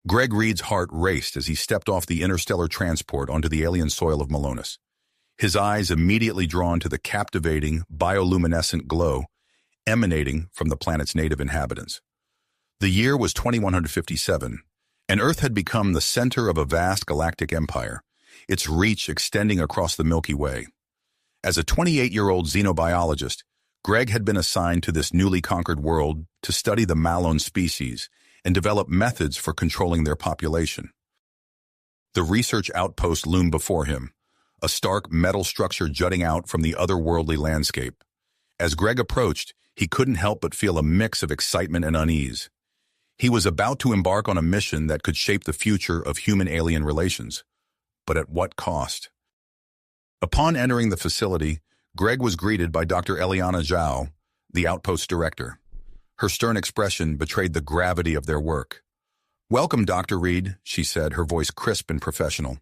Greg Reed's heart raced as he stepped off the interstellar transport onto the alien soil of Malonis, his eyes immediately drawn to the captivating, bioluminescent glow emanating from the planet's native inhabitants. The year was 2157, and Earth had become the center of a vast galactic empire, its reach extending across the Milky Way. As a 28-year-old xenobiologist, Greg had been assigned to this newly conquered world to study the Malone species and develop methods for controlling their population. The research outpost loomed before him, a stark metal structure jutting out from the otherworldly landscape. As Greg approached, he couldn't help but feel a mix of excitement and unease. He was about to embark on a mission that could shape the future of human-alien relations. But at what cost? Upon entering the facility, Greg was greeted by Dr. Eliana Zhao, the outpost director. Her stern expression betrayed the gravity of their work. "Welcome, Dr. Reed," she said, her voice crisp and professional.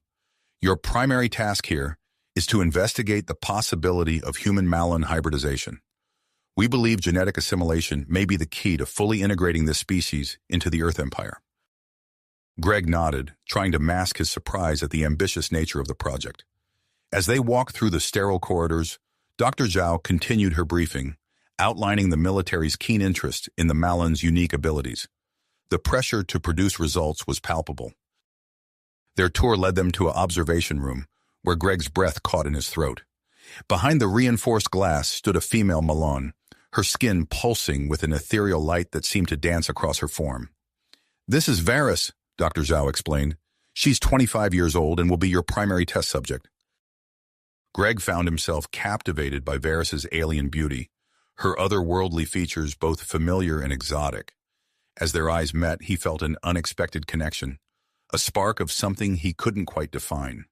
"Your primary task here is to investigate the possibility of human-Malon hybridization. We believe genetic assimilation may be the key to fully integrating this species into the Earth Empire." Greg nodded, trying to mask his surprise at the ambitious nature of the project. As they walked through the sterile corridors, Dr. Zhao continued her briefing, outlining the military's keen interest in the Malon's unique abilities. The pressure to produce results was palpable. Their tour led them to an observation room, where Greg's breath caught in his throat. Behind the reinforced glass stood a female Malone, her skin pulsing with an ethereal light that seemed to dance across her form. "This is Varys," Dr. Zhao explained. "She's 25 years old and will be your primary test subject." Greg found himself captivated by Varys's alien beauty, her otherworldly features both familiar and exotic. As their eyes met, he felt an unexpected connection, a spark of something he couldn't quite define.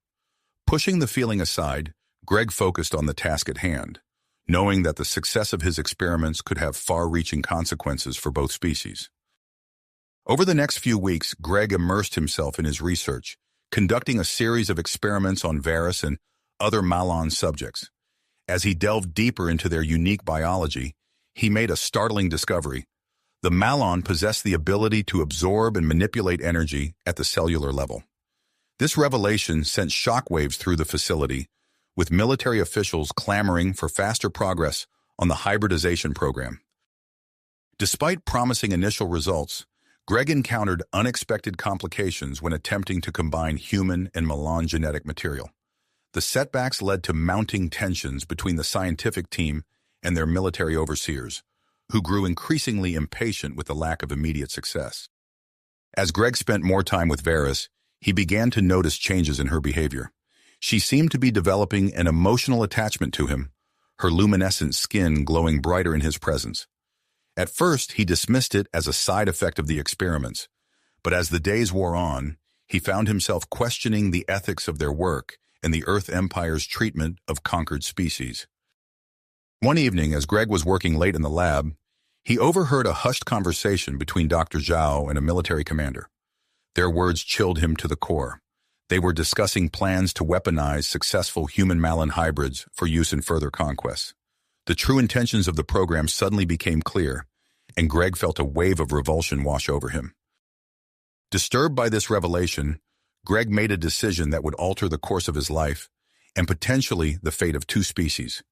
Pushing the feeling aside, Greg focused on the task at hand, knowing that the success of his experiments could have far-reaching consequences for both species. Over the next few weeks, Greg immersed himself in his research, conducting a series of experiments on Varys and other Malon subjects. As he delved deeper into their unique biology, he made a startling discovery. The Malon possessed the ability to absorb and manipulate energy at the cellular level. This revelation sent shockwaves through the facility, with military officials clamoring for faster progress on the hybridization program. Despite promising initial results, Greg encountered unexpected complications when attempting to combine human and Malon genetic material. The setbacks led to mounting tensions between the scientific team and their military overseers, who grew increasingly impatient with the lack of immediate success. As Greg spent more time with Varys, he began to notice changes in her behavior. She seemed to be developing an emotional attachment to him, her luminescent skin glowing brighter in his presence. At first, he dismissed it as a side effect of the experiments, but as the days wore on, he found himself questioning the ethics of their work and the Earth Empire's treatment of conquered species. One evening, as Greg was working late in the lab, he overheard a hushed conversation between Dr. Zhao and a military commander. Their words chilled him to the core. They were discussing plans to weaponize successful human-Malon hybrids for use in further conquests. The true intentions of the program suddenly became clear, and Greg felt a wave of revulsion wash over him. Disturbed by this revelation, Greg made a decision that would alter the course of his life and potentially the fate of two species.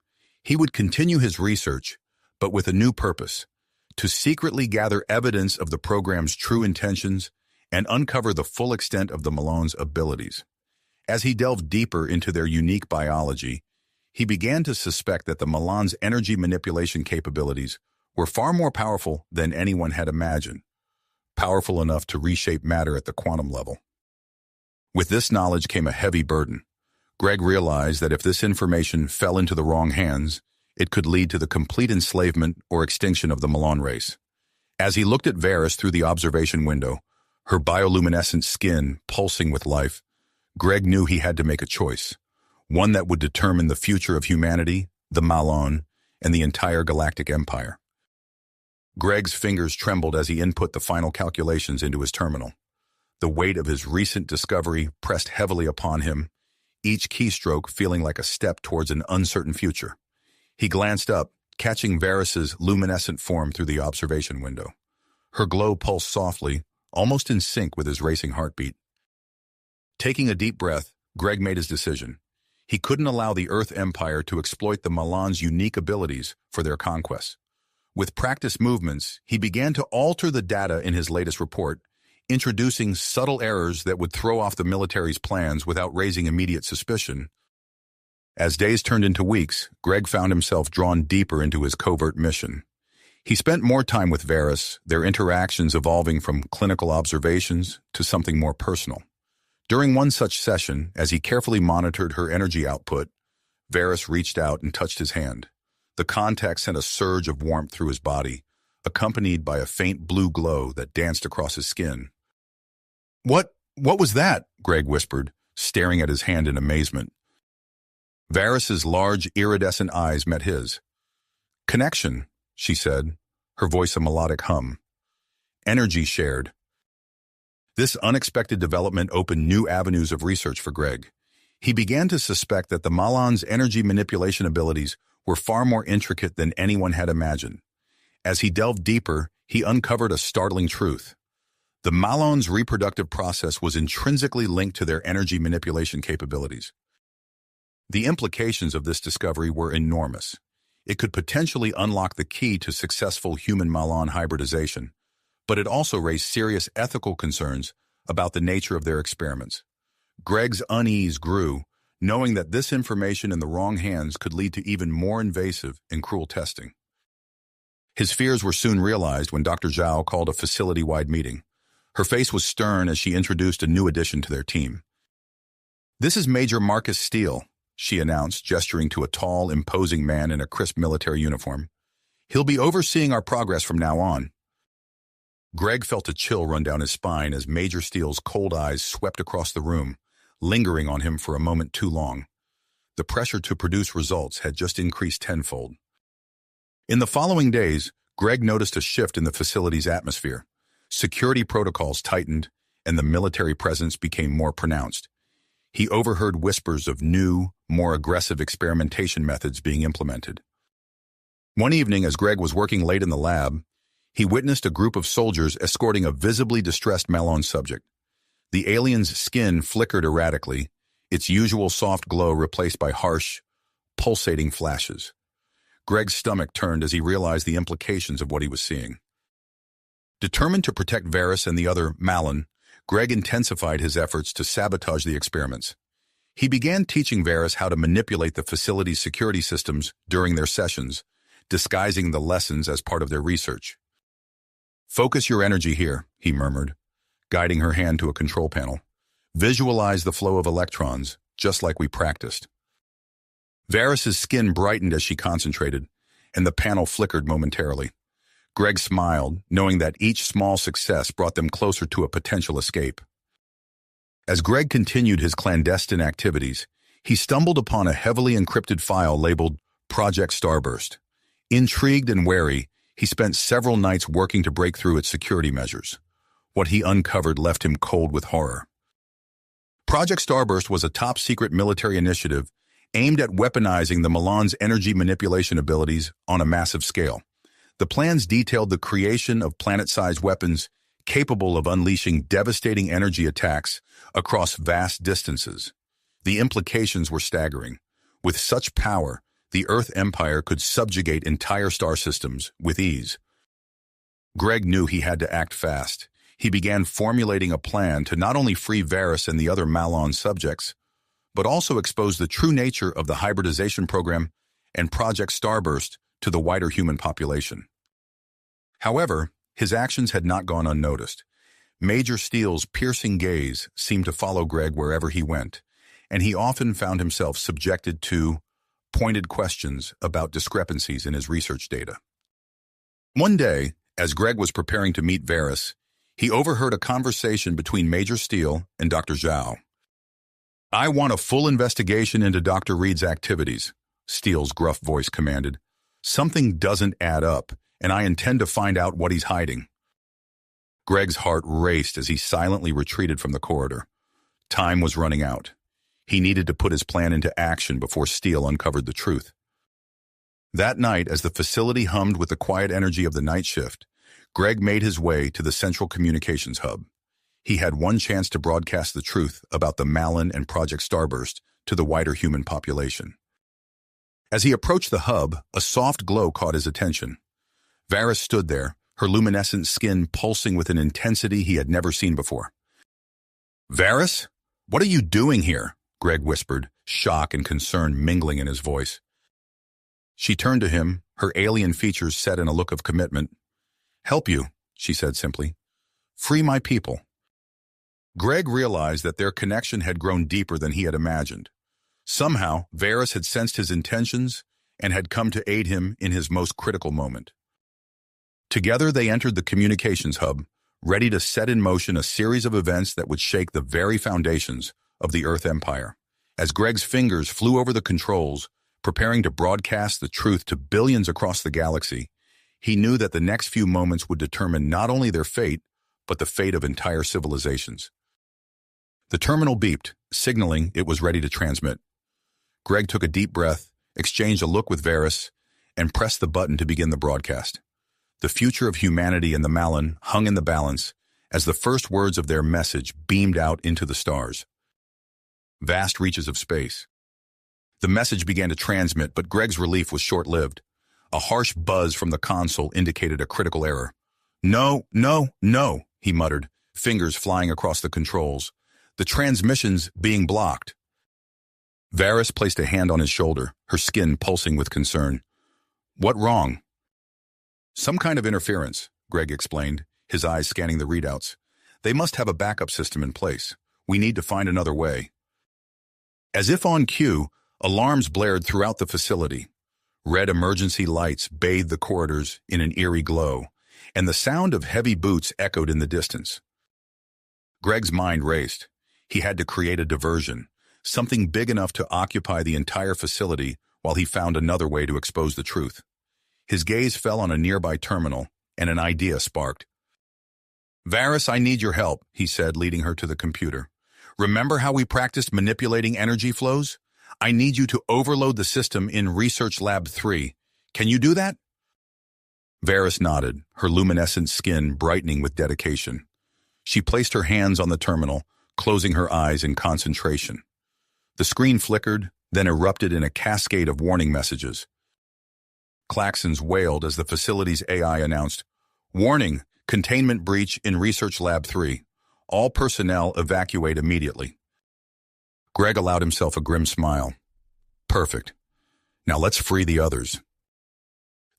He would continue his research, but with a new purpose: to secretly gather evidence of the program's true intentions and uncover the full extent of the Malone's abilities. As he delved deeper into their unique biology, he began to suspect that the Malon's energy manipulation capabilities were far more powerful than anyone had imagined, powerful enough to reshape matter at the quantum level. With this knowledge came a heavy burden. Greg realized that if this information fell into the wrong hands, it could lead to the complete enslavement or extinction of the Malone race. As he looked at Varys through the observation window, her bioluminescent skin pulsing with life, Greg knew he had to make a choice, one that would determine the future of humanity, the Malone, and the entire Galactic Empire. Greg's fingers trembled as he input the final calculations into his terminal. The weight of his recent discovery pressed heavily upon him, each keystroke feeling like a step towards an uncertain future. He glanced up, catching Varys's luminescent form through the observation window. Her glow pulsed softly, almost in sync with his racing heartbeat. Taking a deep breath, Greg made his decision. He couldn't allow the Earth Empire to exploit the Malans' unique abilities for their conquests. With practiced movements, he began to alter the data in his latest report, introducing subtle errors that would throw off the military's plans without raising immediate suspicion. As days turned into weeks, Greg found himself drawn deeper into his covert mission. He spent more time with Varys, their interactions evolving from clinical observations to something more personal. During one such session, as he carefully monitored her energy output, Varys reached out and touched his hand. The contact sent a surge of warmth through his body, accompanied by a faint blue glow that danced across his skin. What was that?" Greg whispered, staring at his hand in amazement. Varys's large, iridescent eyes met his. "Connection," she said, her voice a melodic hum. "Energy shared." This unexpected development opened new avenues of research for Greg. He began to suspect that the Malans' energy manipulation abilities were far more intricate than anyone had imagined. As he delved deeper, he uncovered a startling truth. The Malans' reproductive process was intrinsically linked to their energy manipulation capabilities. The implications of this discovery were enormous. It could potentially unlock the key to successful human-Malan hybridization, but it also raised serious ethical concerns about the nature of their experiments. Greg's unease grew, knowing that this information in the wrong hands could lead to even more invasive and cruel testing. His fears were soon realized when Dr. Zhao called a facility-wide meeting. Her face was stern as she introduced a new addition to their team. "This is Major Marcus Steele," she announced, gesturing to a tall, imposing man in a crisp military uniform. "He'll be overseeing our progress from now on." Greg felt a chill run down his spine as Major Steele's cold eyes swept across the room, lingering on him for a moment too long. The pressure to produce results had just increased tenfold. In the following days, Greg noticed a shift in the facility's atmosphere. Security protocols tightened, and the military presence became more pronounced. He overheard whispers of new, more aggressive experimentation methods being implemented. One evening, as Greg was working late in the lab, he witnessed a group of soldiers escorting a visibly distressed Malan subject. The alien's skin flickered erratically, its usual soft glow replaced by harsh, pulsating flashes. Greg's stomach turned as he realized the implications of what he was seeing. Determined to protect Varys and the other Malan, Greg intensified his efforts to sabotage the experiments. He began teaching Varys how to manipulate the facility's security systems during their sessions, disguising the lessons as part of their research. "Focus your energy here," he murmured, guiding her hand to a control panel. "Visualize the flow of electrons, just like we practiced." Varys's skin brightened as she concentrated, and the panel flickered momentarily. Greg smiled, knowing that each small success brought them closer to a potential escape. As Greg continued his clandestine activities, he stumbled upon a heavily encrypted file labeled Project Starburst. Intrigued and wary, he spent several nights working to break through its security measures. What he uncovered left him cold with horror. Project Starburst was a top-secret military initiative aimed at weaponizing the Malan's energy manipulation abilities on a massive scale. The plans detailed the creation of planet-sized weapons capable of unleashing devastating energy attacks across vast distances. The implications were staggering. With such power, the Earth Empire could subjugate entire star systems with ease. Greg knew he had to act fast. He began formulating a plan to not only free Varys and the other Malan subjects, but also expose the true nature of the hybridization program and Project Starburst to the wider human population. However, his actions had not gone unnoticed. Major Steele's piercing gaze seemed to follow Greg wherever he went, and he often found himself subjected to pointed questions about discrepancies in his research data. One day, as Greg was preparing to meet Varys, he overheard a conversation between Major Steele and Dr. Zhao. "I want a full investigation into Dr. Reed's activities," Steele's gruff voice commanded. "Something doesn't add up, and I intend to find out what he's hiding." Greg's heart raced as he silently retreated from the corridor. Time was running out. He needed to put his plan into action before Steele uncovered the truth. That night, as the facility hummed with the quiet energy of the night shift, Greg made his way to the central communications hub. He had one chance to broadcast the truth about the Malin and Project Starburst to the wider human population. As he approached the hub, a soft glow caught his attention. Varys stood there, her luminescent skin pulsing with an intensity he had never seen before. "Varys? What are you doing here?" Greg whispered, shock and concern mingling in his voice. She turned to him, her alien features set in a look of commitment. "Help you," she said simply. "Free my people." Greg realized that their connection had grown deeper than he had imagined. Somehow, Varys had sensed his intentions and had come to aid him in his most critical moment. Together they entered the communications hub, ready to set in motion a series of events that would shake the very foundations of the Earth Empire. As Greg's fingers flew over the controls, preparing to broadcast the truth to billions across the galaxy, he knew that the next few moments would determine not only their fate, but the fate of entire civilizations. The terminal beeped, signaling it was ready to transmit. Greg took a deep breath, exchanged a look with Varys, and pressed the button to begin the broadcast. The future of humanity and the Malin hung in the balance as the first words of their message beamed out into the stars. Vast reaches of space. The message began to transmit, but Greg's relief was short-lived. A harsh buzz from the console indicated a critical error. "No, no, no," he muttered, fingers flying across the controls. "The transmission's being blocked." Varys placed a hand on his shoulder, her skin pulsing with concern. "What wrong?" "Some kind of interference," Greg explained, his eyes scanning the readouts. "They must have a backup system in place. We need to find another way." As if on cue, alarms blared throughout the facility. Red emergency lights bathed the corridors in an eerie glow, and the sound of heavy boots echoed in the distance. Greg's mind raced. He had to create a diversion, something big enough to occupy the entire facility while he found another way to expose the truth. His gaze fell on a nearby terminal, and an idea sparked. "Varys, I need your help," he said, leading her to the computer. "Remember how we practiced manipulating energy flows? I need you to overload the system in Research Lab 3. Can you do that?" Varys nodded, her luminescent skin brightening with dedication. She placed her hands on the terminal, closing her eyes in concentration. The screen flickered, then erupted in a cascade of warning messages. Klaxons wailed as the facility's AI announced, "Warning, containment breach in Research Lab 3. All personnel evacuate immediately." Greg allowed himself a grim smile. "Perfect. Now let's free the others."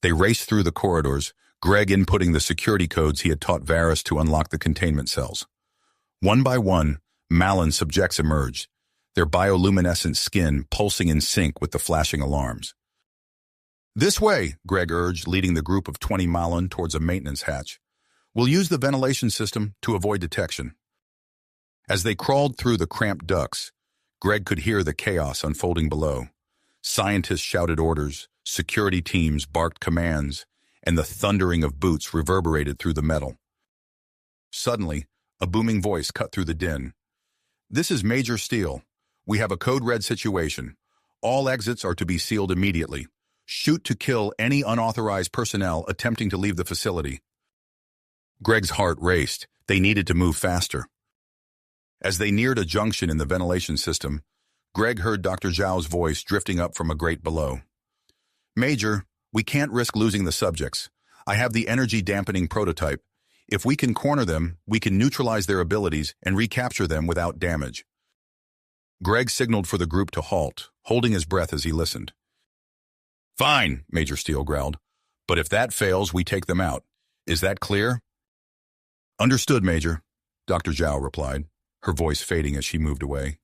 They raced through the corridors, Greg inputting the security codes he had taught Varys to unlock the containment cells. One by one, Malin subjects emerged, their bioluminescent skin pulsing in sync with the flashing alarms. "This way," Greg urged, leading the group of 20 Malin towards a maintenance hatch. "We'll use the ventilation system to avoid detection." As they crawled through the cramped ducts, Greg could hear the chaos unfolding below. Scientists shouted orders, security teams barked commands, and the thundering of boots reverberated through the metal. Suddenly, a booming voice cut through the din. "This is Major Steele. We have a code red situation. All exits are to be sealed immediately. Shoot to kill any unauthorized personnel attempting to leave the facility." Greg's heart raced. They needed to move faster. As they neared a junction in the ventilation system, Greg heard Dr. Zhao's voice drifting up from a grate below. "Major, we can't risk losing the subjects. I have the energy-dampening prototype. If we can corner them, we can neutralize their abilities and recapture them without damage." Greg signaled for the group to halt, holding his breath as he listened. "Fine," Major Steele growled. "But if that fails, we take them out. Is that clear?" "Understood, Major," Dr. Zhao replied, her voice fading as she moved away.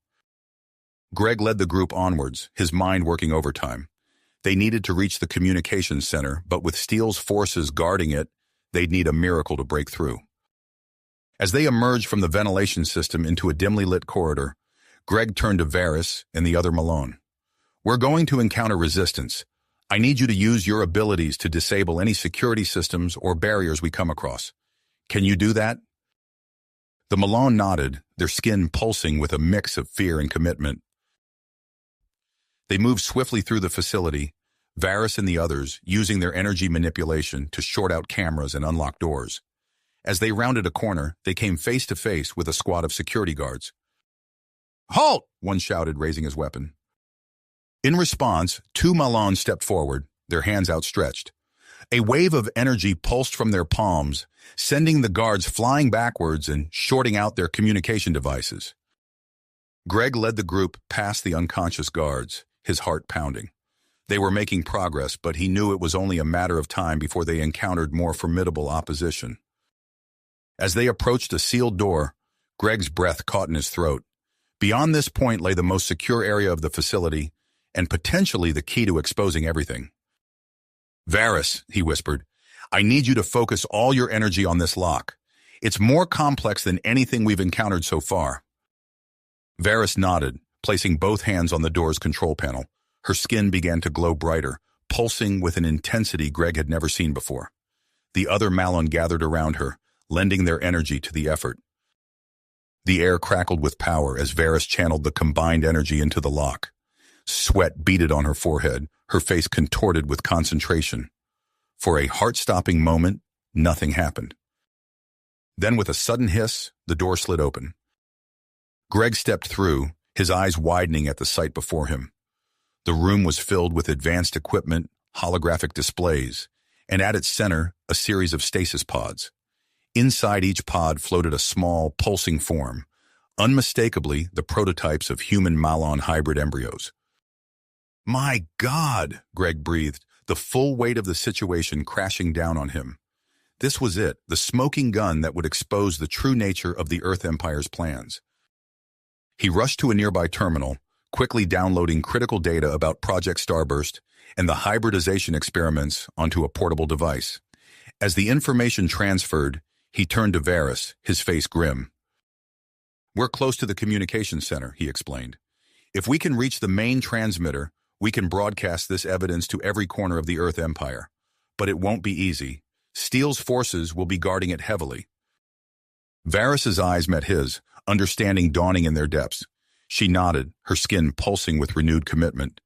Greg led the group onwards, his mind working overtime. They needed to reach the communications center, but with Steele's forces guarding it, they'd need a miracle to break through. As they emerged from the ventilation system into a dimly lit corridor, Greg turned to Varys and the other Malone. "We're going to encounter resistance. I need you to use your abilities to disable any security systems or barriers we come across. Can you do that?" The Malone nodded, their skin pulsing with a mix of fear and commitment. They moved swiftly through the facility, Varys and the others using their energy manipulation to short out cameras and unlock doors. As they rounded a corner, they came face to face with a squad of security guards. "Halt!" one shouted, raising his weapon. In response, two Malons stepped forward, their hands outstretched. A wave of energy pulsed from their palms, sending the guards flying backwards and shorting out their communication devices. Greg led the group past the unconscious guards, his heart pounding. They were making progress, but he knew it was only a matter of time before they encountered more formidable opposition. As they approached a sealed door, Greg's breath caught in his throat. Beyond this point lay the most secure area of the facility, and potentially the key to exposing everything. "Varys," he whispered, "I need you to focus all your energy on this lock. It's more complex than anything we've encountered so far." Varys nodded, placing both hands on the door's control panel. Her skin began to glow brighter, pulsing with an intensity Greg had never seen before. The other Malon gathered around her, lending their energy to the effort. The air crackled with power as Varys channeled the combined energy into the lock. Sweat beaded on her forehead, her face contorted with concentration. For a heart-stopping moment, nothing happened. Then with a sudden hiss, the door slid open. Greg stepped through, his eyes widening at the sight before him. The room was filled with advanced equipment, holographic displays, and at its center, a series of stasis pods. Inside each pod floated a small, pulsing form, unmistakably the prototypes of human Malon hybrid embryos. "My God," Greg breathed, the full weight of the situation crashing down on him. This was it, the smoking gun that would expose the true nature of the Earth Empire's plans. He rushed to a nearby terminal, quickly downloading critical data about Project Starburst and the hybridization experiments onto a portable device. As the information transferred, he turned to Varys, his face grim. "We're close to the communication center," he explained. "If we can reach the main transmitter, we can broadcast this evidence to every corner of the Earth Empire. But it won't be easy. Steele's forces will be guarding it heavily." Varys's eyes met his, understanding dawning in their depths. She nodded, her skin pulsing with renewed commitment.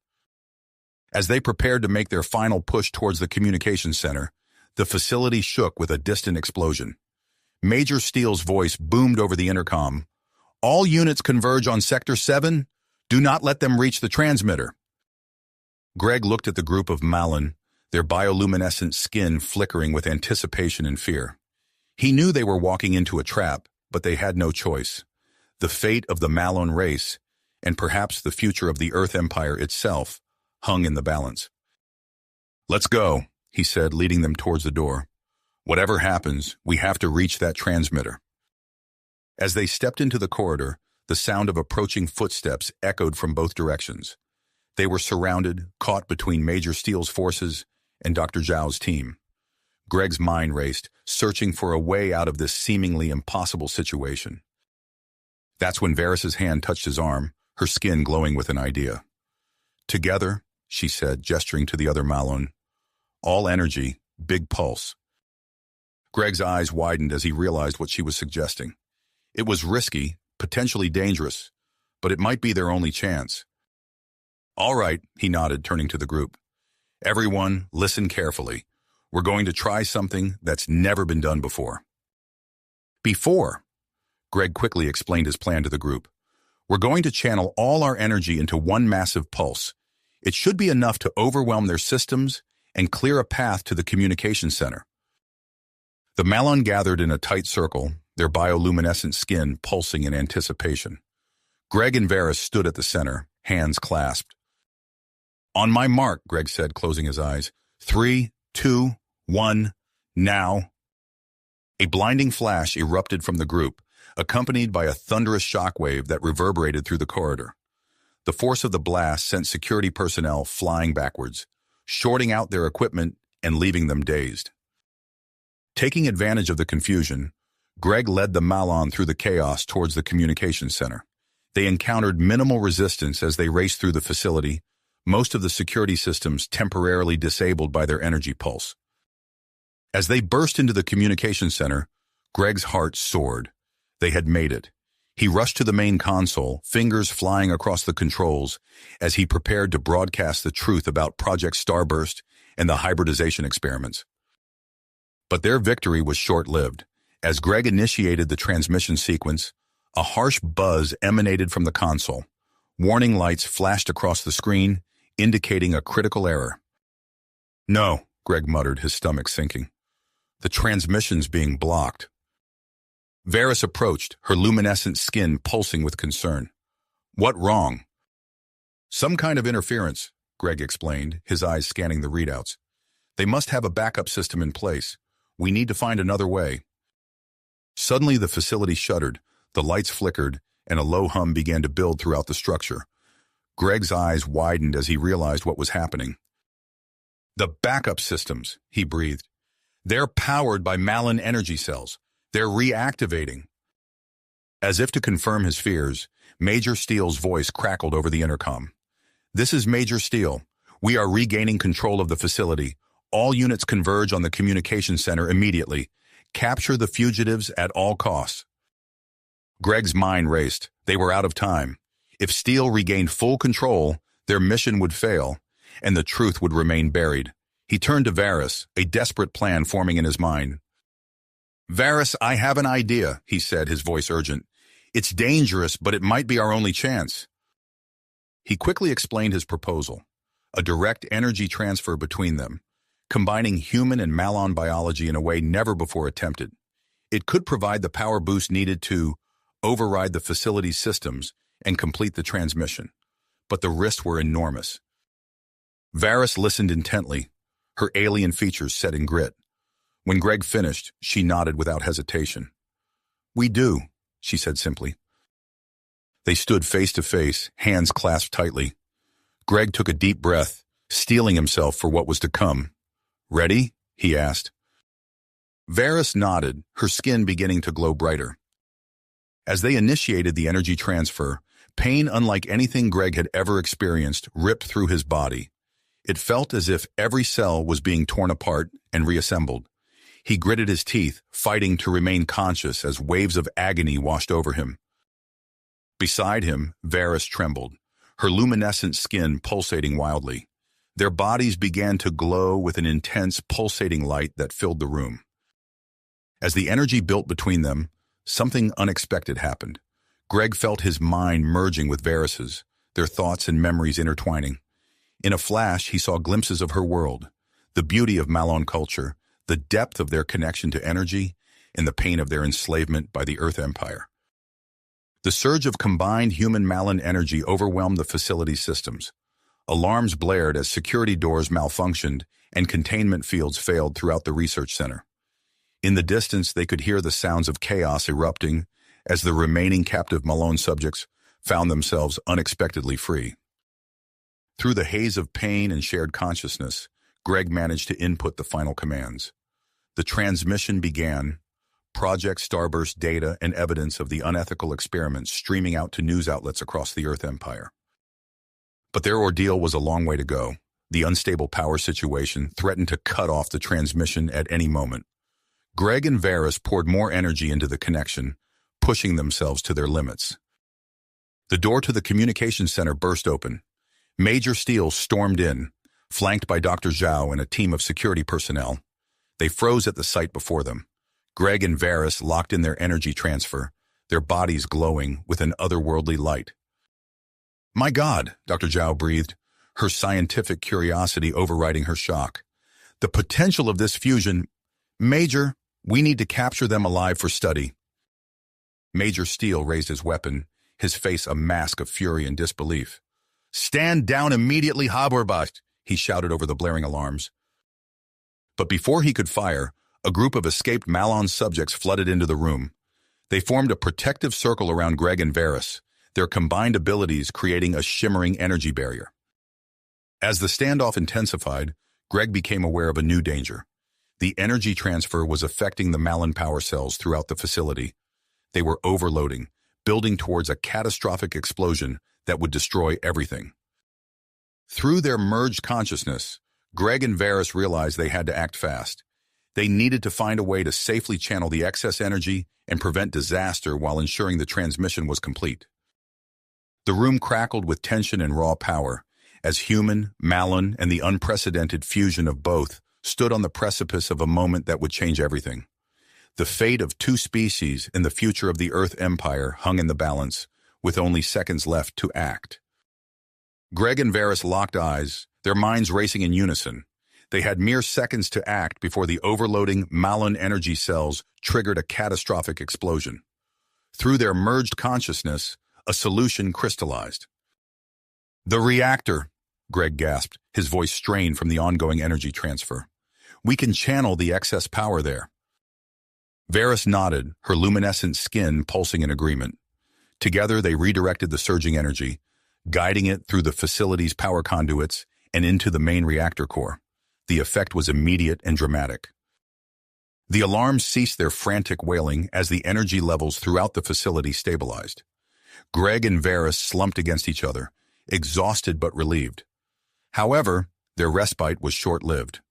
As they prepared to make their final push towards the communications center, the facility shook with a distant explosion. Major Steele's voice boomed over the intercom. "All units converge on Sector 7. Do not let them reach the transmitter." Greg looked at the group of Malon, their bioluminescent skin flickering with anticipation and fear. He knew they were walking into a trap, but they had no choice. The fate of the Malon race, and perhaps the future of the Earth Empire itself, hung in the balance. "Let's go," he said, leading them towards the door. "Whatever happens, we have to reach that transmitter." As they stepped into the corridor, the sound of approaching footsteps echoed from both directions. They were surrounded, caught between Major Steele's forces and Dr. Zhao's team. Greg's mind raced, searching for a way out of this seemingly impossible situation. That's when Varys's hand touched his arm, her skin glowing with an idea. "Together," she said, gesturing to the other Malon. "All energy, big pulse." Greg's eyes widened as he realized what she was suggesting. It was risky, potentially dangerous, but it might be their only chance. "All right," he nodded, turning to the group. "Everyone, listen carefully. We're going to try something that's never been done before." Greg quickly explained his plan to the group. "We're going to channel all our energy into one massive pulse. It should be enough to overwhelm their systems and clear a path to the communication center." The Malon gathered in a tight circle, their bioluminescent skin pulsing in anticipation. Greg and Varys stood at the center, hands clasped. "On my mark," Greg said, closing his eyes. 3, 2, 1, now." A blinding flash erupted from the group, accompanied by a thunderous shockwave that reverberated through the corridor. The force of the blast sent security personnel flying backwards, shorting out their equipment and leaving them dazed. Taking advantage of the confusion, Greg led the Malon through the chaos towards the communications center. They encountered minimal resistance as they raced through the facility, most of the security systems temporarily disabled by their energy pulse. As they burst into the communications center, Greg's heart soared. They had made it. He rushed to the main console, fingers flying across the controls as he prepared to broadcast the truth about Project Starburst and the hybridization experiments. But their victory was short-lived. As Greg initiated the transmission sequence, a harsh buzz emanated from the console. Warning lights flashed across the screen, indicating a critical error. "No," Greg muttered, his stomach sinking. "The transmission's being blocked." Varys approached, her luminescent skin pulsing with concern. "What wrong?" "Some kind of interference," Greg explained, his eyes scanning the readouts. "They must have a backup system in place. We need to find another way." Suddenly the facility shuddered, the lights flickered, and a low hum began to build throughout the structure. Greg's eyes widened as he realized what was happening. "The backup systems," he breathed. "They're powered by Malin energy cells. They're reactivating." As if to confirm his fears, Major Steele's voice crackled over the intercom. "This is Major Steele. We are regaining control of the facility. All units converge on the communication center immediately. Capture the fugitives at all costs." Greg's mind raced. They were out of time. If Steele regained full control, their mission would fail, and the truth would remain buried. He turned to Varys, a desperate plan forming in his mind. "Varys, I have an idea," he said, his voice urgent. "It's dangerous, but it might be our only chance." He quickly explained his proposal, a direct energy transfer between them, combining human and Malon biology in a way never before attempted. It could provide the power boost needed to override the facility's systems and complete the transmission. But the risks were enormous. Varys listened intently, her alien features set in grit. When Greg finished, she nodded without hesitation. "We do," she said simply. They stood face to face, hands clasped tightly. Greg took a deep breath, steeling himself for what was to come. "Ready?" he asked. Varys nodded, her skin beginning to glow brighter. As they initiated the energy transfer, pain unlike anything Greg had ever experienced ripped through his body. It felt as if every cell was being torn apart and reassembled. He gritted his teeth, fighting to remain conscious as waves of agony washed over him. Beside him, Varys trembled, her luminescent skin pulsating wildly. Their bodies began to glow with an intense, pulsating light that filled the room. As the energy built between them, something unexpected happened. Greg felt his mind merging with Varys's, their thoughts and memories intertwining. In a flash, he saw glimpses of her world, the beauty of Malon culture, the depth of their connection to energy, and the pain of their enslavement by the Earth Empire. The surge of combined human-Malon energy overwhelmed the facility's systems. Alarms blared as security doors malfunctioned and containment fields failed throughout the research center. In the distance, they could hear the sounds of chaos erupting as the remaining captive Malone subjects found themselves unexpectedly free. Through the haze of pain and shared consciousness, Greg managed to input the final commands. The transmission began, Project Starburst data and evidence of the unethical experiments streaming out to news outlets across the Earth Empire. But their ordeal was a long way to go. The unstable power situation threatened to cut off the transmission at any moment. Greg and Varys poured more energy into the connection, pushing themselves to their limits. The door to the communications center burst open. Major Steele stormed in, flanked by Dr. Zhao and a team of security personnel. They froze at the sight before them. Greg and Varys locked in their energy transfer, their bodies glowing with an otherworldly light. "My God," Dr. Zhao breathed, her scientific curiosity overriding her shock. "The potential of this fusion... Major, we need to capture them alive for study." Major Steele raised his weapon, his face a mask of fury and disbelief. "Stand down immediately, Haberbach," he shouted over the blaring alarms. But before he could fire, a group of escaped Malon subjects flooded into the room. They formed a protective circle around Greg and Varys, their combined abilities creating a shimmering energy barrier. As the standoff intensified, Greg became aware of a new danger. The energy transfer was affecting the Malon power cells throughout the facility. They were overloading, building towards a catastrophic explosion that would destroy everything. Through their merged consciousness, Greg and Varys realized they had to act fast. They needed to find a way to safely channel the excess energy and prevent disaster while ensuring the transmission was complete. The room crackled with tension and raw power, as human, Malon, and the unprecedented fusion of both stood on the precipice of a moment that would change everything. The fate of two species and the future of the Earth Empire hung in the balance, with only seconds left to act. Greg and Varys locked eyes, their minds racing in unison. They had mere seconds to act before the overloading Malon energy cells triggered a catastrophic explosion. Through their merged consciousness, a solution crystallized. "The reactor," Greg gasped, his voice strained from the ongoing energy transfer. "We can channel the excess power there." Varys nodded, her luminescent skin pulsing in agreement. Together, they redirected the surging energy, guiding it through the facility's power conduits and into the main reactor core. The effect was immediate and dramatic. The alarms ceased their frantic wailing as the energy levels throughout the facility stabilized. Greg and Varys slumped against each other, exhausted but relieved. However, their respite was short-lived.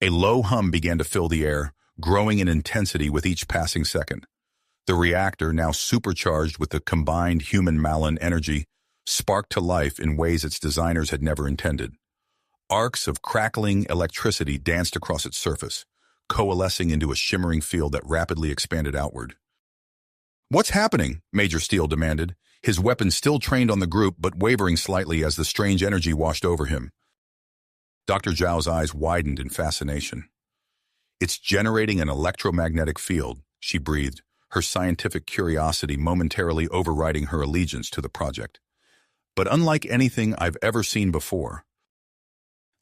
A low hum began to fill the air, growing in intensity with each passing second. The reactor, now supercharged with the combined human-Malon energy, sparked to life in ways its designers had never intended. Arcs of crackling electricity danced across its surface, coalescing into a shimmering field that rapidly expanded outward. "What's happening?" Major Steele demanded, his weapon still trained on the group but wavering slightly as the strange energy washed over him. Dr. Zhao's eyes widened in fascination. "It's generating an electromagnetic field," she breathed, her scientific curiosity momentarily overriding her allegiance to the project. "But unlike anything I've ever seen before."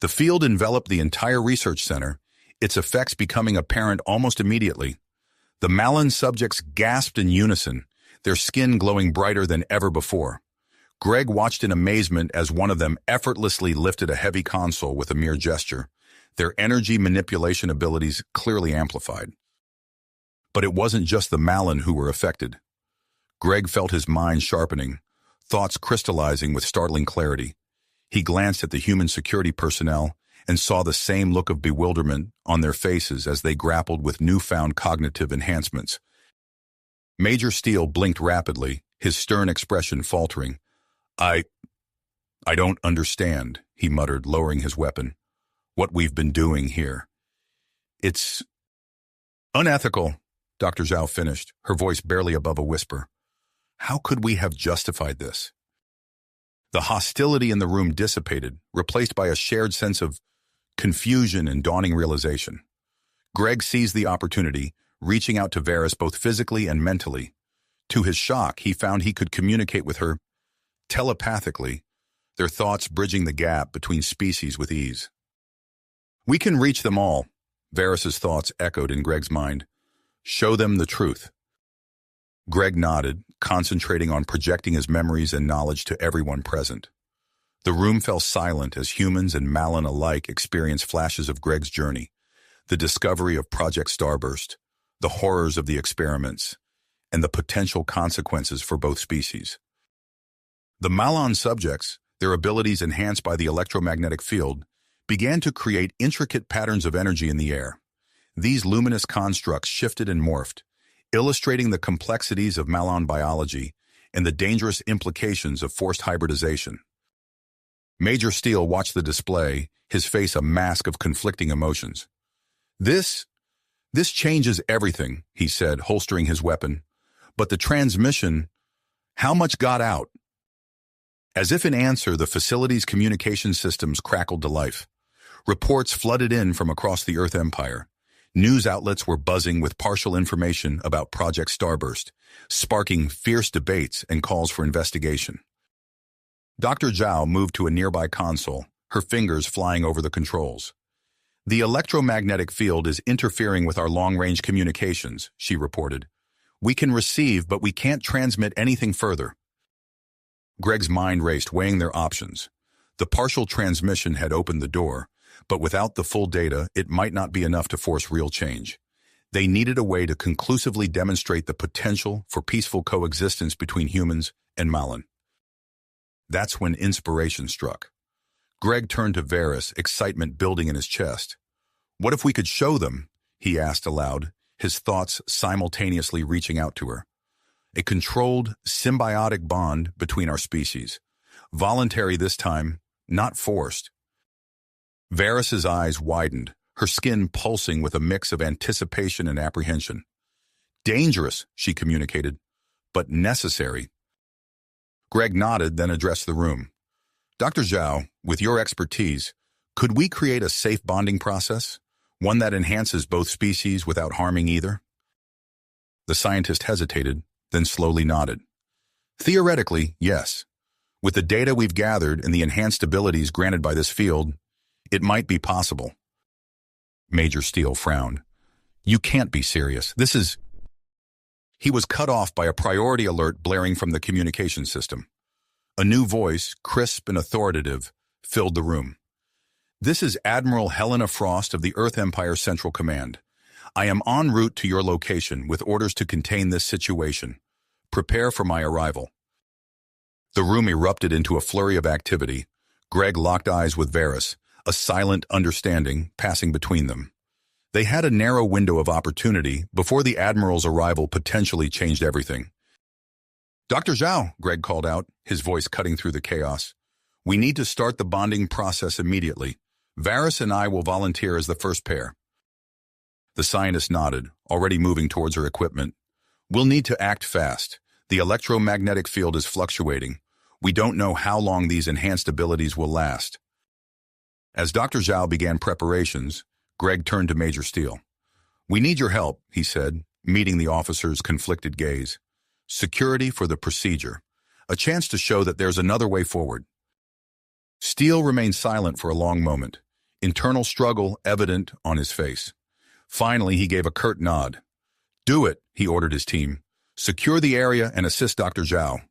The field enveloped the entire research center, its effects becoming apparent almost immediately. The Malon subjects gasped in unison, their skin glowing brighter than ever before. Greg watched in amazement as one of them effortlessly lifted a heavy console with a mere gesture, their energy manipulation abilities clearly amplified. But it wasn't just the Malon who were affected. Greg felt his mind sharpening, thoughts crystallizing with startling clarity. He glanced at the human security personnel and saw the same look of bewilderment on their faces as they grappled with newfound cognitive enhancements. Major Steele blinked rapidly, his stern expression faltering. I don't understand," he muttered, lowering his weapon. "What we've been doing here. It's unethical," Dr. Zhao finished, her voice barely above a whisper. "How could we have justified this?" The hostility in the room dissipated, replaced by a shared sense of confusion and dawning realization. Greg seized the opportunity, reaching out to Varys both physically and mentally. To his shock, he found he could communicate with her telepathically, their thoughts bridging the gap between species with ease. "We can reach them all," Varys's thoughts echoed in Greg's mind. "Show them the truth." Greg nodded, concentrating on projecting his memories and knowledge to everyone present. The room fell silent as humans and Malon alike experienced flashes of Greg's journey, the discovery of Project Starburst, the horrors of the experiments, and the potential consequences for both species. The Malon subjects, their abilities enhanced by the electromagnetic field, began to create intricate patterns of energy in the air. These luminous constructs shifted and morphed, illustrating the complexities of Malon biology and the dangerous implications of forced hybridization. Major Steele watched the display, his face a mask of conflicting emotions. This changes everything," he said, holstering his weapon. "But the transmission, how much got out?" As if in answer, the facility's communication systems crackled to life. Reports flooded in from across the Earth Empire. News outlets were buzzing with partial information about Project Starburst, sparking fierce debates and calls for investigation. Dr. Zhao moved to a nearby console, her fingers flying over the controls. "The electromagnetic field is interfering with our long-range communications," she reported. "We can receive, but we can't transmit anything further." Greg's mind raced, weighing their options. The partial transmission had opened the door, but without the full data, it might not be enough to force real change. They needed a way to conclusively demonstrate the potential for peaceful coexistence between humans and Malon. That's when inspiration struck. Greg turned to Varys, excitement building in his chest. What if we could show them? He asked aloud, his thoughts simultaneously reaching out to her. A controlled, symbiotic bond between our species. Voluntary this time, not forced. Varys's eyes widened, her skin pulsing with a mix of anticipation and apprehension. Dangerous, she communicated, but necessary. Greg nodded, then addressed the room. Dr. Zhao, with your expertise, could we create a safe bonding process? One that enhances both species without harming either? The scientist hesitated, then slowly nodded. Theoretically, yes. With the data we've gathered and the enhanced abilities granted by this field, it might be possible. Major Steele frowned. You can't be serious. This is... He was cut off by a priority alert blaring from the communication system. A new voice, crisp and authoritative, filled the room. This is Admiral Helena Frost of the Earth Empire Central Command. I am en route to your location with orders to contain this situation. Prepare for my arrival. The room erupted into a flurry of activity. Greg locked eyes with Varys, a silent understanding passing between them. They had a narrow window of opportunity before the Admiral's arrival potentially changed everything. Dr. Zhao, Greg called out, his voice cutting through the chaos. We need to start the bonding process immediately. Varys and I will volunteer as the first pair. The scientist nodded, already moving towards her equipment. We'll need to act fast. The electromagnetic field is fluctuating. We don't know how long these enhanced abilities will last. As Dr. Zhao began preparations, Greg turned to Major Steele. We need your help, he said, meeting the officer's conflicted gaze. Security for the procedure. A chance to show that there's another way forward. Steele remained silent for a long moment, internal struggle evident on his face. Finally, he gave a curt nod. Do it, he ordered his team. Secure the area and assist Dr. Zhao.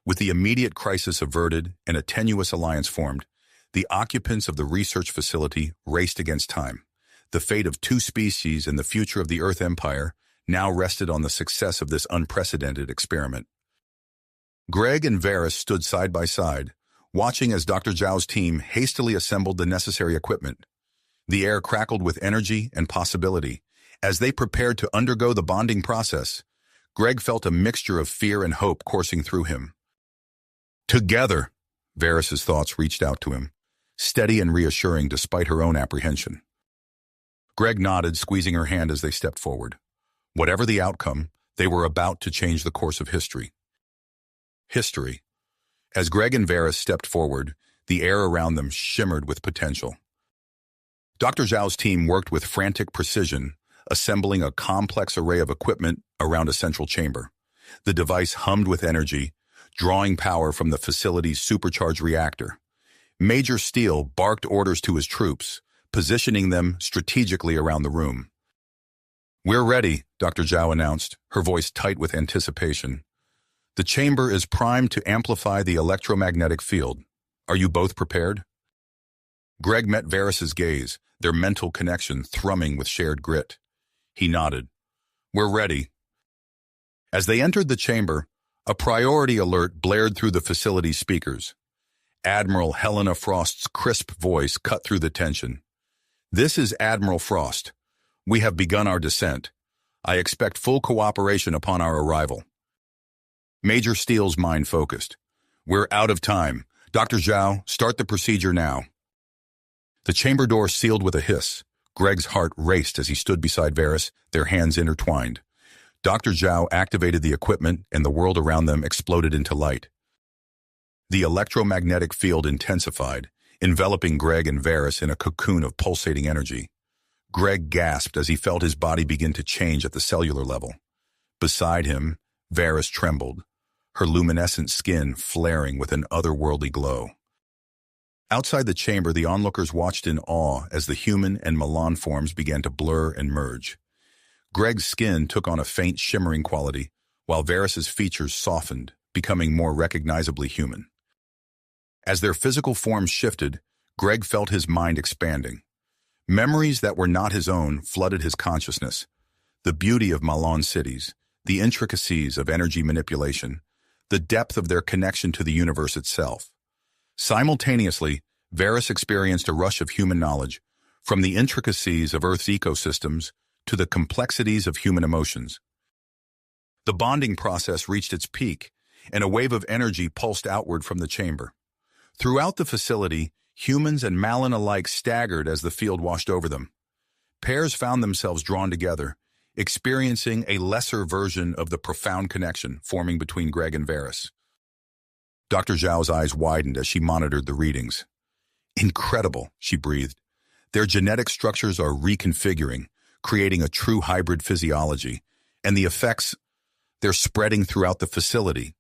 With the immediate crisis averted and a tenuous alliance formed, the occupants of the research facility raced against time. The fate of two species and the future of the Earth Empire now rested on the success of this unprecedented experiment. Greg and Varys stood side by side, watching as Dr. Zhao's team hastily assembled the necessary equipment. The air crackled with energy and possibility. As they prepared to undergo the bonding process, Greg felt a mixture of fear and hope coursing through him. Together, Varys's thoughts reached out to him, steady and reassuring despite her own apprehension. Greg nodded, squeezing her hand as they stepped forward. Whatever the outcome, they were about to change the course of history. History. As Greg and Varys stepped forward, the air around them shimmered with potential. Dr. Zhao's team worked with frantic precision, assembling a complex array of equipment around a central chamber. The device hummed with energy, drawing power from the facility's supercharged reactor. Major Steele barked orders to his troops, positioning them strategically around the room. We're ready, Dr. Zhao announced, her voice tight with anticipation. The chamber is primed to amplify the electromagnetic field. Are you both prepared? Greg met Varys's gaze, their mental connection thrumming with shared grit. He nodded. We're ready. As they entered the chamber, a priority alert blared through the facility's speakers. Admiral Helena Frost's crisp voice cut through the tension. This is Admiral Frost. We have begun our descent. I expect full cooperation upon our arrival. Major Steele's mind focused. We're out of time. Dr. Zhao, start the procedure now. The chamber door sealed with a hiss. Greg's heart raced as he stood beside Varys, their hands intertwined. Dr. Zhao activated the equipment, and the world around them exploded into light. The electromagnetic field intensified, enveloping Greg and Varys in a cocoon of pulsating energy. Greg gasped as he felt his body begin to change at the cellular level. Beside him, Varys trembled, her luminescent skin flaring with an otherworldly glow. Outside the chamber, the onlookers watched in awe as the human and Milan forms began to blur and merge. Greg's skin took on a faint shimmering quality, while Varys's features softened, becoming more recognizably human. As their physical forms shifted, Greg felt his mind expanding. Memories that were not his own flooded his consciousness. The beauty of Milan cities, the intricacies of energy manipulation, the depth of their connection to the universe itself. Simultaneously, Varys experienced a rush of human knowledge, from the intricacies of Earth's ecosystems to the complexities of human emotions. The bonding process reached its peak, and a wave of energy pulsed outward from the chamber. Throughout the facility, humans and Malin alike staggered as the field washed over them. Pairs found themselves drawn together, experiencing a lesser version of the profound connection forming between Greg and Varys. Dr. Zhao's eyes widened as she monitored the readings. Incredible, she breathed. Their genetic structures are reconfiguring, creating a true hybrid physiology, and the effects, they're spreading throughout the facility.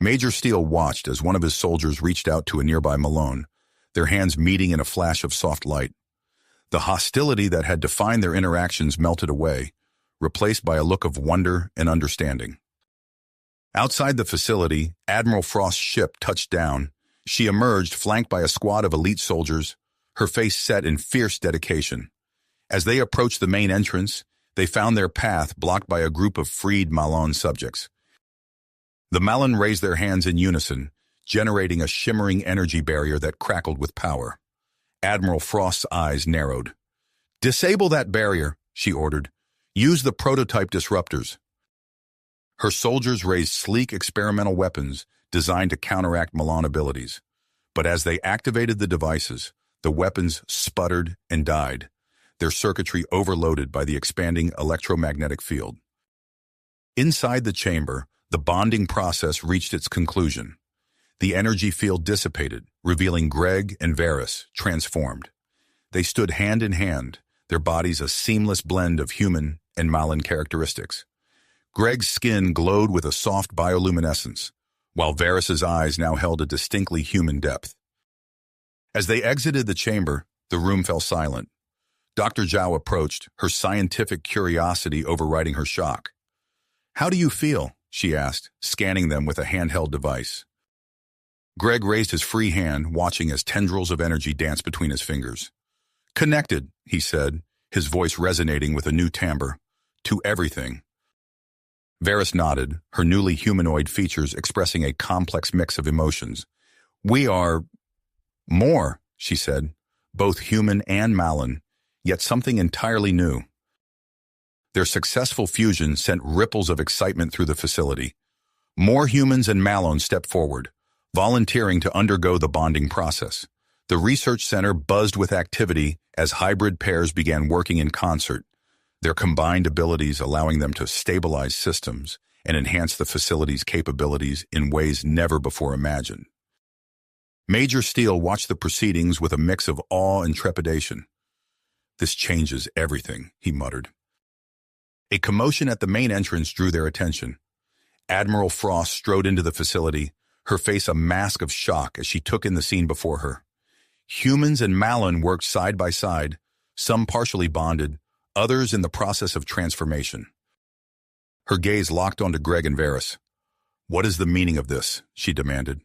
Major Steele watched as one of his soldiers reached out to a nearby Malone, their hands meeting in a flash of soft light. The hostility that had defined their interactions melted away, replaced by a look of wonder and understanding. Outside the facility, Admiral Frost's ship touched down. She emerged, flanked by a squad of elite soldiers, her face set in fierce dedication. As they approached the main entrance, they found their path blocked by a group of freed Malone subjects. The Malin raised their hands in unison, generating a shimmering energy barrier that crackled with power. Admiral Frost's eyes narrowed. "Disable that barrier," she ordered. "Use the prototype disruptors." Her soldiers raised sleek experimental weapons designed to counteract Malon abilities. But as they activated the devices, the weapons sputtered and died, their circuitry overloaded by the expanding electromagnetic field. Inside the chamber, the bonding process reached its conclusion. The energy field dissipated, revealing Greg and Varys, transformed. They stood hand in hand, their bodies a seamless blend of human and Malin characteristics. Greg's skin glowed with a soft bioluminescence, while Varys's eyes now held a distinctly human depth. As they exited the chamber, the room fell silent. Dr. Zhao approached, her scientific curiosity overriding her shock. "How do you feel?" she asked, scanning them with a handheld device. Greg raised his free hand, watching as tendrils of energy danced between his fingers. "Connected," he said, his voice resonating with a new timbre. "To everything." Varys nodded, her newly humanoid features expressing a complex mix of emotions. "We are more," she said, "both human and Malin, yet something entirely new." Their successful fusion sent ripples of excitement through the facility. More humans and Malon stepped forward, volunteering to undergo the bonding process. The research center buzzed with activity as hybrid pairs began working in concert, their combined abilities allowing them to stabilize systems and enhance the facility's capabilities in ways never before imagined. Major Steele watched the proceedings with a mix of awe and trepidation. "This changes everything," he muttered. A commotion at the main entrance drew their attention. Admiral Frost strode into the facility, her face a mask of shock as she took in the scene before her. Humans and Malin worked side by side, some partially bonded, others in the process of transformation. Her gaze locked onto Greg and Varys. "What is the meaning of this?" she demanded.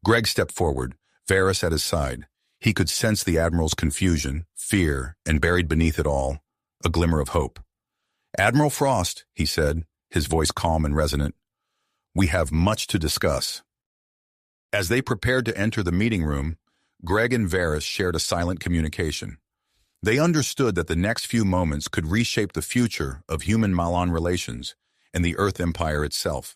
Greg stepped forward, Varys at his side. He could sense the Admiral's confusion, fear, and buried beneath it all, a glimmer of hope. "Admiral Frost," he said, his voice calm and resonant, "we have much to discuss." As they prepared to enter the meeting room, Greg and Varys shared a silent communication. They understood that the next few moments could reshape the future of human-Malon relations and the Earth Empire itself.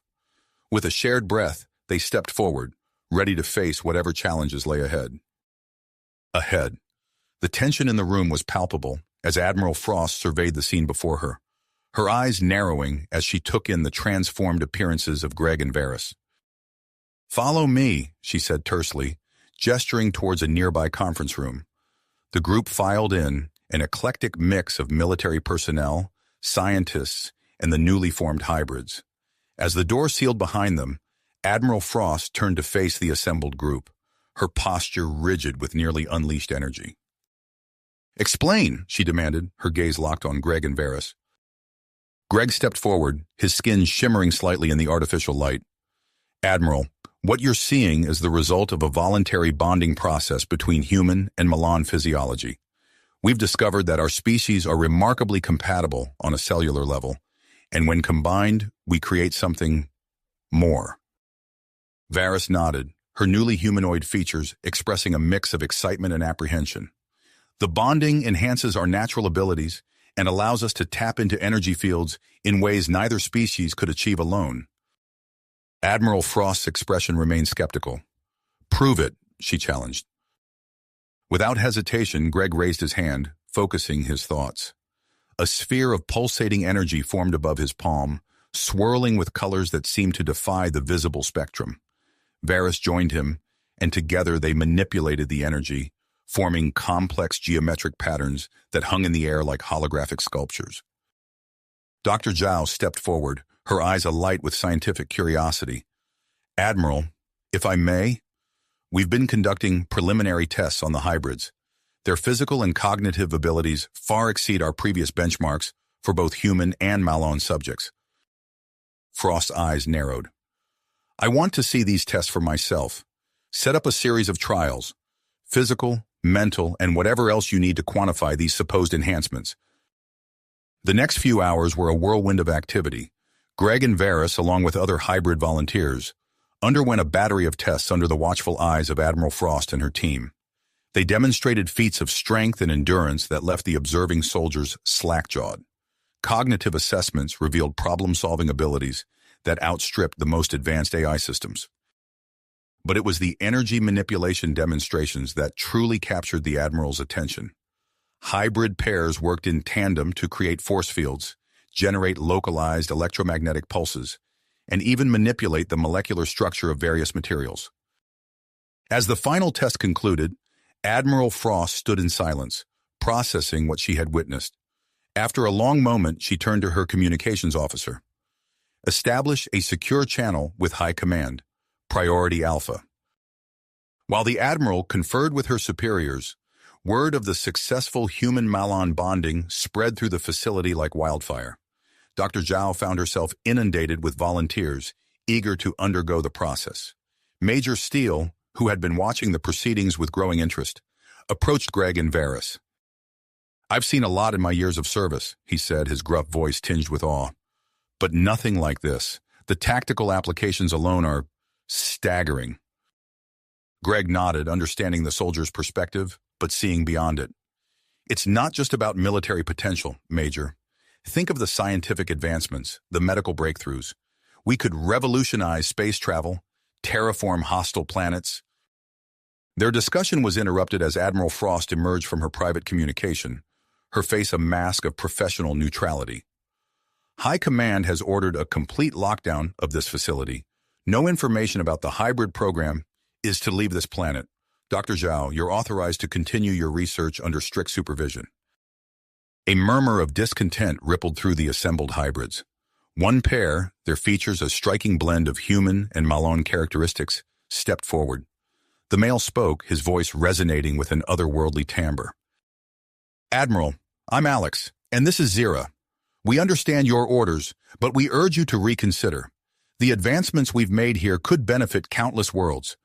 With a shared breath, they stepped forward, ready to face whatever challenges lay ahead. The tension in the room was palpable as Admiral Frost surveyed the scene before her, her eyes narrowing as she took in the transformed appearances of Greg and Varys. "Follow me," she said tersely, gesturing towards a nearby conference room. The group filed in, an eclectic mix of military personnel, scientists, and the newly formed hybrids. As the door sealed behind them, Admiral Frost turned to face the assembled group, her posture rigid with nearly unleashed energy. "Explain," she demanded, her gaze locked on Greg and Varys. Greg stepped forward, his skin shimmering slightly in the artificial light. "Admiral, what you're seeing is the result of a voluntary bonding process between human and Malon physiology. We've discovered that our species are remarkably compatible on a cellular level, and when combined, we create something more." Varys nodded, her newly humanoid features expressing a mix of excitement and apprehension. The bonding enhances our natural abilities and allows us to tap into energy fields in ways neither species could achieve alone. Admiral Frost's expression remained skeptical. "Prove it," she challenged. Without hesitation, Greg raised his hand, focusing his thoughts. A sphere of pulsating energy formed above his palm, swirling with colors that seemed to defy the visible spectrum. Varys joined him, and together they manipulated the energy, forming complex geometric patterns that hung in the air like holographic sculptures. Dr. Zhao stepped forward, her eyes alight with scientific curiosity. "Admiral, if I may, we've been conducting preliminary tests on the hybrids. Their physical and cognitive abilities far exceed our previous benchmarks for both human and Malon subjects." Frost's eyes narrowed. "I want to see these tests for myself. Set up a series of trials, physical, mental, and whatever else you need to quantify these supposed enhancements." The next few hours were a whirlwind of activity. Greg and Varys, along with other hybrid volunteers, underwent a battery of tests under the watchful eyes of Admiral Frost and her team. They demonstrated feats of strength and endurance that left the observing soldiers slack-jawed. Cognitive assessments revealed problem-solving abilities that outstripped the most advanced AI systems. But it was the energy manipulation demonstrations that truly captured the Admiral's attention. Hybrid pairs worked in tandem to create force fields, generate localized electromagnetic pulses, and even manipulate the molecular structure of various materials. As the final test concluded, Admiral Frost stood in silence, processing what she had witnessed. After a long moment, she turned to her communications officer. "Establish a secure channel with high command. Priority Alpha." While the Admiral conferred with her superiors, word of the successful human-Malon bonding spread through the facility like wildfire. Dr. Zhao found herself inundated with volunteers, eager to undergo the process. Major Steele, who had been watching the proceedings with growing interest, approached Greg and Varys. "I've seen a lot in my years of service," he said, his gruff voice tinged with awe. "But nothing like this. The tactical applications alone are staggering." Greg nodded, understanding the soldier's perspective, but seeing beyond it. "It's not just about military potential, Major. Think of the scientific advancements, the medical breakthroughs. We could revolutionize space travel, terraform hostile planets." Their discussion was interrupted as Admiral Frost emerged from her private communication, her face a mask of professional neutrality. "High Command has ordered a complete lockdown of this facility. No information about the hybrid program is to leave this planet. Dr. Zhao, you're authorized to continue your research under strict supervision." A murmur of discontent rippled through the assembled hybrids. One pair, their features a striking blend of human and Malon characteristics, stepped forward. The male spoke, his voice resonating with an otherworldly timbre. "Admiral, I'm Alex, and this is Zira. We understand your orders, but we urge you to reconsider. The advancements we've made here could benefit countless worlds.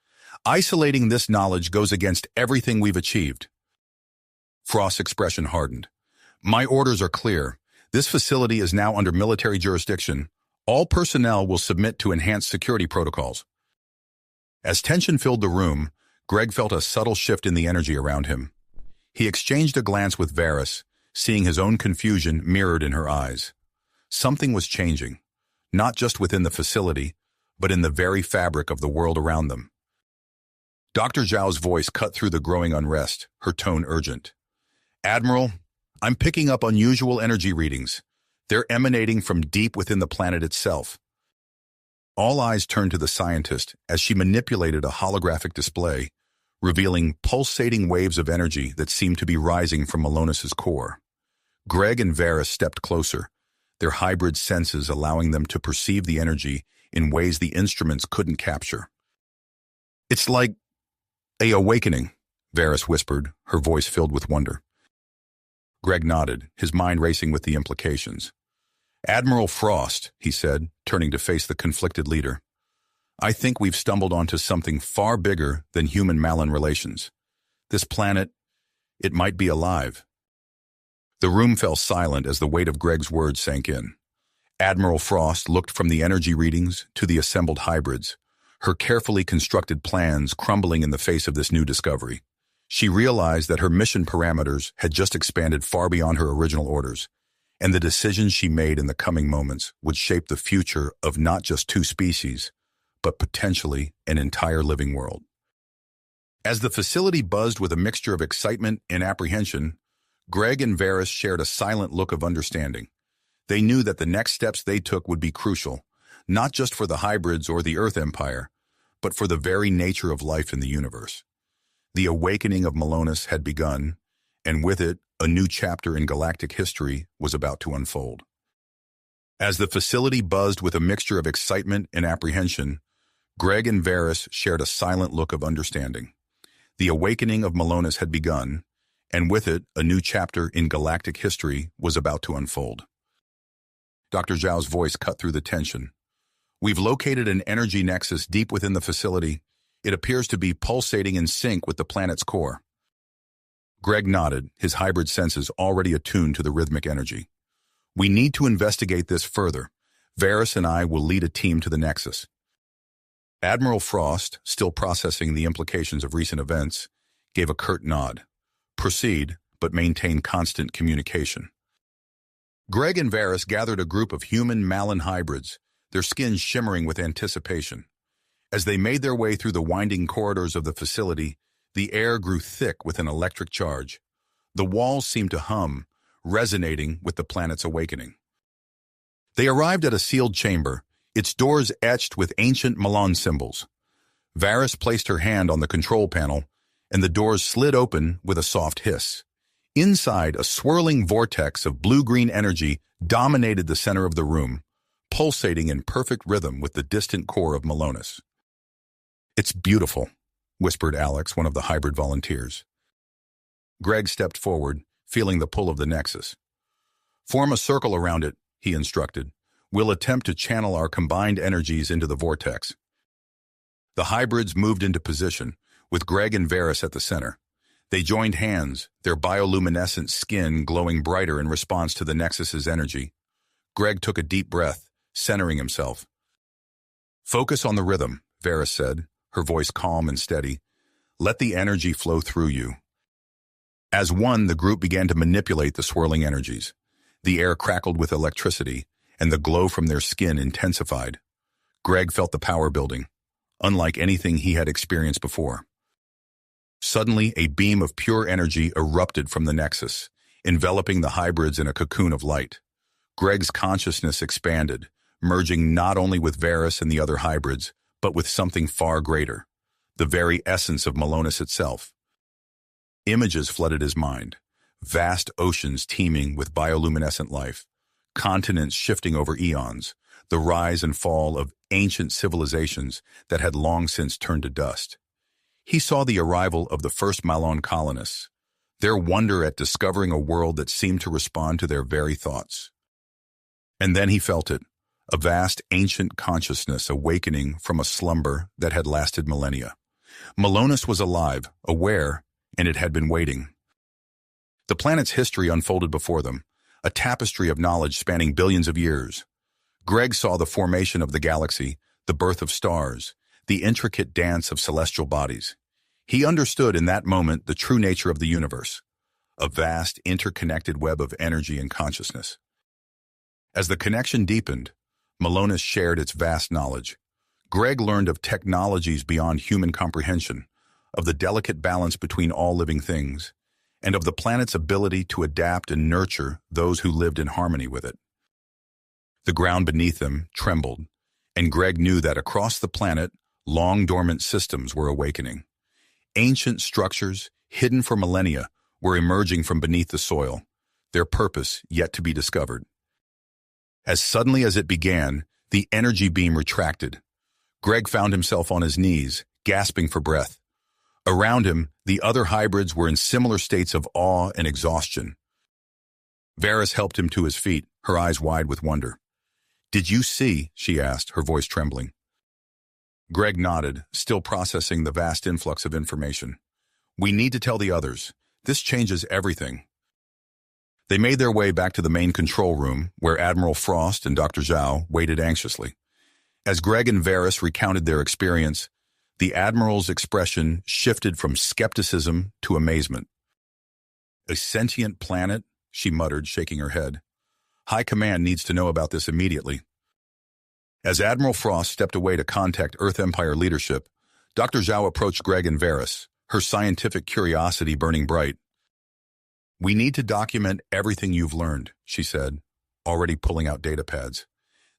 Isolating this knowledge goes against everything we've achieved." Frost's expression hardened. "My orders are clear. This facility is now under military jurisdiction. All personnel will submit to enhanced security protocols." As tension filled the room, Greg felt a subtle shift in the energy around him. He exchanged a glance with Varys, seeing his own confusion mirrored in her eyes. Something was changing, not just within the facility, but in the very fabric of the world around them. Dr. Zhao's voice cut through the growing unrest, her tone urgent. "Admiral, I'm picking up unusual energy readings. They're emanating from deep within the planet itself." All eyes turned to the scientist as she manipulated a holographic display, revealing pulsating waves of energy that seemed to be rising from Malonis's core. Greg and Varys stepped closer, their hybrid senses allowing them to perceive the energy in ways the instruments couldn't capture. "It's like a awakening," Varys whispered, her voice filled with wonder. Greg nodded, his mind racing with the implications. "Admiral Frost," he said, turning to face the conflicted leader, "I think we've stumbled onto something far bigger than human-Malon relations. This planet, it might be alive." The room fell silent as the weight of Greg's words sank in. Admiral Frost looked from the energy readings to the assembled hybrids, her carefully constructed plans crumbling in the face of this new discovery. She realized that her mission parameters had just expanded far beyond her original orders, and the decisions she made in the coming moments would shape the future of not just two species, but potentially an entire living world. As the facility buzzed with a mixture of excitement and apprehension, Greg and Varys shared a silent look of understanding. They knew that the next steps they took would be crucial, not just for the hybrids or the Earth Empire, but for the very nature of life in the universe. The awakening of Malonis had begun, and with it, a new chapter in galactic history was about to unfold. As the facility buzzed with a mixture of excitement and apprehension, Greg and Varys shared a silent look of understanding. The awakening of Malonis had begun, and with it, a new chapter in galactic history was about to unfold. Dr. Zhao's voice cut through the tension. We've located an energy nexus deep within the facility. It appears to be pulsating in sync with the planet's core. Greg nodded, his hybrid senses already attuned to the rhythmic energy. We need to investigate this further. Varys and I will lead a team to the nexus. Admiral Frost, still processing the implications of recent events, gave a curt nod. Proceed, but maintain constant communication. Greg and Varys gathered a group of human Malin hybrids, their skins shimmering with anticipation. As they made their way through the winding corridors of the facility, the air grew thick with an electric charge. The walls seemed to hum, resonating with the planet's awakening. They arrived at a sealed chamber, its doors etched with ancient Malon symbols. Varys placed her hand on the control panel, and the doors slid open with a soft hiss. Inside, a swirling vortex of blue-green energy dominated the center of the room, pulsating in perfect rhythm with the distant core of Malonis. It's beautiful, whispered Alex, one of the hybrid volunteers. Greg stepped forward, feeling the pull of the nexus. Form a circle around it, he instructed. We'll attempt to channel our combined energies into the vortex. The hybrids moved into position, with Greg and Varys at the center. They joined hands, their bioluminescent skin glowing brighter in response to the nexus's energy. Greg took a deep breath, centering himself. Focus on the rhythm, Varys said, her voice calm and steady. Let the energy flow through you. As one, the group began to manipulate the swirling energies. The air crackled with electricity, and the glow from their skin intensified. Greg felt the power building, unlike anything he had experienced before. Suddenly, a beam of pure energy erupted from the nexus, enveloping the hybrids in a cocoon of light. Greg's consciousness expanded, merging not only with Varys and the other hybrids, but with something far greater, the very essence of Malonis itself. Images flooded his mind, vast oceans teeming with bioluminescent life, continents shifting over eons, the rise and fall of ancient civilizations that had long since turned to dust. He saw the arrival of the first Malon colonists, their wonder at discovering a world that seemed to respond to their very thoughts. And then he felt it, a vast ancient consciousness awakening from a slumber that had lasted millennia. Malonis was alive, aware, and it had been waiting. The planet's history unfolded before them, a tapestry of knowledge spanning billions of years. Greg saw the formation of the galaxy, the birth of stars, the intricate dance of celestial bodies. He understood in that moment the true nature of the universe, a vast interconnected web of energy and consciousness. As the connection deepened, Malonis shared its vast knowledge. Greg learned of technologies beyond human comprehension, of the delicate balance between all living things, and of the planet's ability to adapt and nurture those who lived in harmony with it. The ground beneath them trembled, and Greg knew that across the planet, long-dormant systems were awakening. Ancient structures, hidden for millennia, were emerging from beneath the soil, their purpose yet to be discovered. As suddenly as it began, the energy beam retracted. Greg found himself on his knees, gasping for breath. Around him, the other hybrids were in similar states of awe and exhaustion. Varys helped him to his feet, her eyes wide with wonder. "Did you see?" she asked, her voice trembling. Greg nodded, still processing the vast influx of information. "We need to tell the others. This changes everything." They made their way back to the main control room, where Admiral Frost and Dr. Zhao waited anxiously. As Greg and Varys recounted their experience, The Admiral's expression shifted from skepticism to amazement. "A sentient planet?" she muttered, shaking her head. "High Command needs to know about this immediately." As Admiral Frost stepped away to contact Earth Empire leadership, Dr. Zhao approached Greg and Varys, her scientific curiosity burning bright. "We need to document everything you've learned," she said, already pulling out data pads.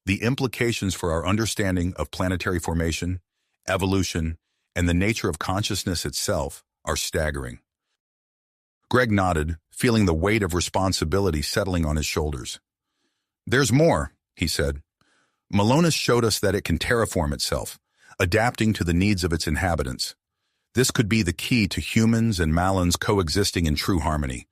"The implications for our understanding of planetary formation, evolution, and the nature of consciousness itself are staggering." Greg nodded, feeling the weight of responsibility settling on his shoulders. "There's more," he said. "Malonis showed us that it can terraform itself, adapting to the needs of its inhabitants. This could be the key to humans and Malans coexisting in true harmony."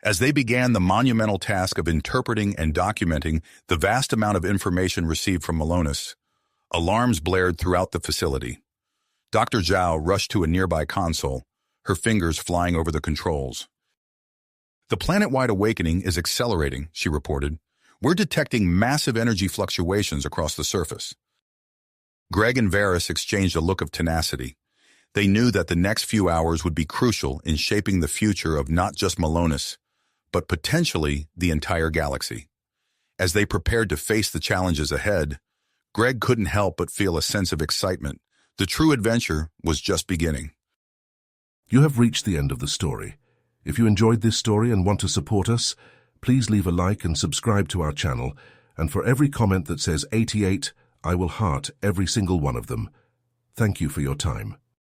As they began the monumental task of interpreting and documenting the vast amount of information received from Malonis, alarms blared throughout the facility. Dr. Zhao rushed to a nearby console, her fingers flying over the controls. "The planet-wide awakening is accelerating," she reported. "We're detecting massive energy fluctuations across the surface." Greg and Varys exchanged a look of tenacity. They knew that the next few hours would be crucial in shaping the future of not just Malonis, but potentially the entire galaxy. As they prepared to face the challenges ahead, Greg couldn't help but feel a sense of excitement. The true adventure was just beginning. You have reached the end of the story. If you enjoyed this story and want to support us, please leave a like and subscribe to our channel, and for every comment that says 88, I will heart every single one of them. Thank you for your time.